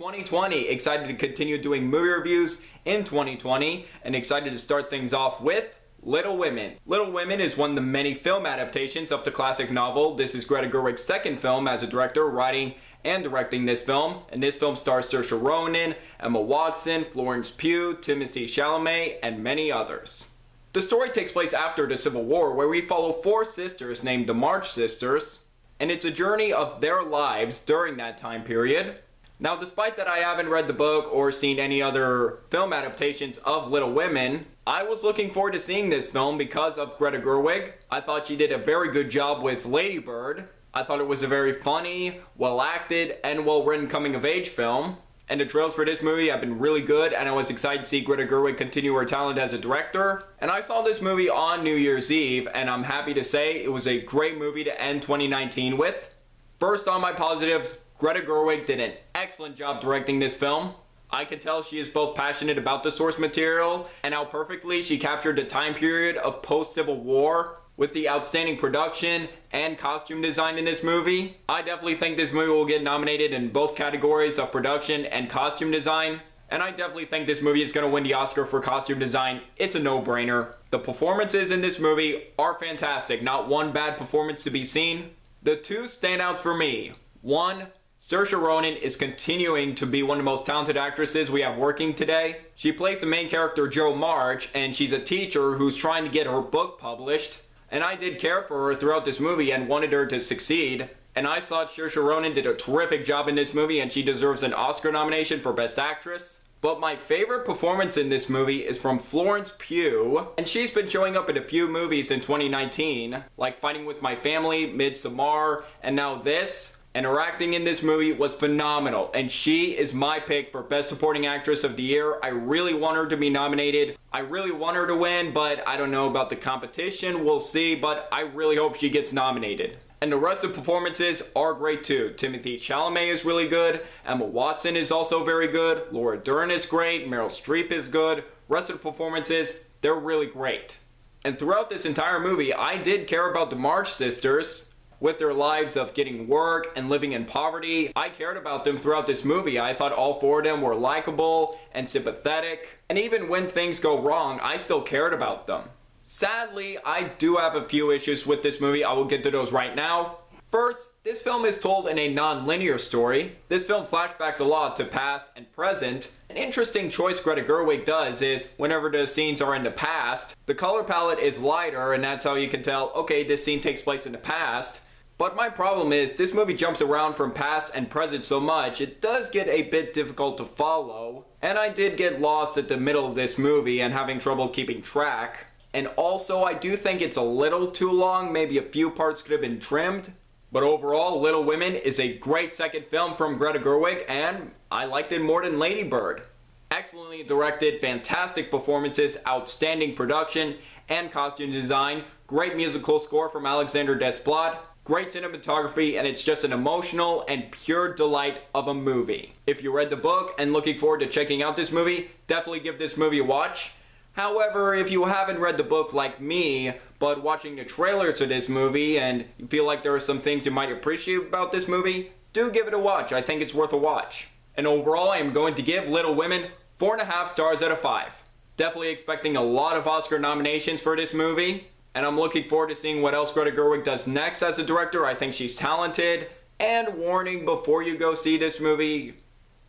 2020. Excited to continue doing movie reviews in 2020 and excited to start things off with Little Women. Little Women is one of the many film adaptations of the classic novel. This is Greta Gerwig's second film as a director, writing and directing this film. And this film stars Saoirse Ronan, Emma Watson, Florence Pugh, Timothée Chalamet, and many others. The story takes place after the Civil War, where we follow four sisters named the March Sisters, and it's a journey of their lives during that time period. Now, despite that I haven't read the book or seen any other film adaptations of Little Women, I was looking forward to seeing this film because of Greta Gerwig. I thought she did a very good job with Lady Bird. I thought it was a very funny, well-acted, and well-written coming-of-age film. And the trailers for this movie have been really good, and I was excited to see Greta Gerwig continue her talent as a director. And I saw this movie on New Year's Eve, and I'm happy to say it was a great movie to end 2019 with. First on my positives, Greta Gerwig did an excellent job directing this film. I could tell she is both passionate about the source material and how perfectly she captured the time period of post-Civil War with the outstanding production and costume design in this movie. I definitely think this movie will get nominated in both categories of production and costume design. And I definitely think this movie is going to win the Oscar for costume design. It's a no-brainer. The performances in this movie are fantastic. Not one bad performance to be seen. The two standouts for me. One, Saoirse Ronan is continuing to be one of the most talented actresses we have working today. She plays the main character Jo March, and she's a teacher who's trying to get her book published. And I did care for her throughout this movie and wanted her to succeed. And I thought Saoirse Ronan did a terrific job in this movie, and she deserves an Oscar nomination for Best Actress. But my favorite performance in this movie is from Florence Pugh, and she's been showing up in a few movies in 2019, like Fighting with My Family, Midsommar, and now this. And her acting in this movie was phenomenal, and she is my pick for Best Supporting Actress of the Year. I really want her to be nominated. I really want her to win, but I don't know about the competition. We'll see, but I really hope she gets nominated. And the rest of the performances are great too. Timothée Chalamet is really good. Emma Watson is also very good. Laura Dern is great. Meryl Streep is good. Rest of the performances, they're really great. And throughout this entire movie, I did care about the March Sisters. With their lives of getting work and living in poverty, I cared about them throughout this movie. I thought all four of them were likable and sympathetic. And even when things go wrong, I still cared about them. Sadly, I do have a few issues with this movie. I will get to those right now. First, this film is told in a non-linear story. This film flashbacks a lot to past and present. An interesting choice Greta Gerwig does is, whenever the scenes are in the past, the color palette is lighter, and that's how you can tell, okay, this scene takes place in the past. But my problem is, this movie jumps around from past and present so much, it does get a bit difficult to follow. And I did get lost at the middle of this movie and having trouble keeping track. And also, I do think it's a little too long, maybe a few parts could have been trimmed. But overall, Little Women is a great second film from Greta Gerwig, and I liked it more than Lady Bird. Excellently directed, fantastic performances, outstanding production and costume design, great musical score from Alexander Desplat, great cinematography, and it's just an emotional and pure delight of a movie. If you read the book and looking forward to checking out this movie, definitely give this movie a watch. However, if you haven't read the book like me, but watching the trailers for this movie and you feel like there are some things you might appreciate about this movie, do give it a watch. I think it's worth a watch. And overall, I am going to give Little Women 4.5 stars out of 5. Definitely expecting a lot of Oscar nominations for this movie. And I'm looking forward to seeing what else Greta Gerwig does next as a director. I think she's talented. And warning, before you go see this movie,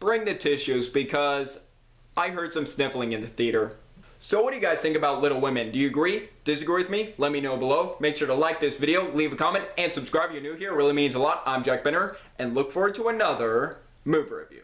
bring the tissues because I heard some sniffling in the theater. So what do you guys think about Little Women? Do you agree? Disagree with me? Let me know below. Make sure to like this video, leave a comment, and subscribe if you're new here. It really means a lot. I'm Jack Benner, and look forward to another movie review.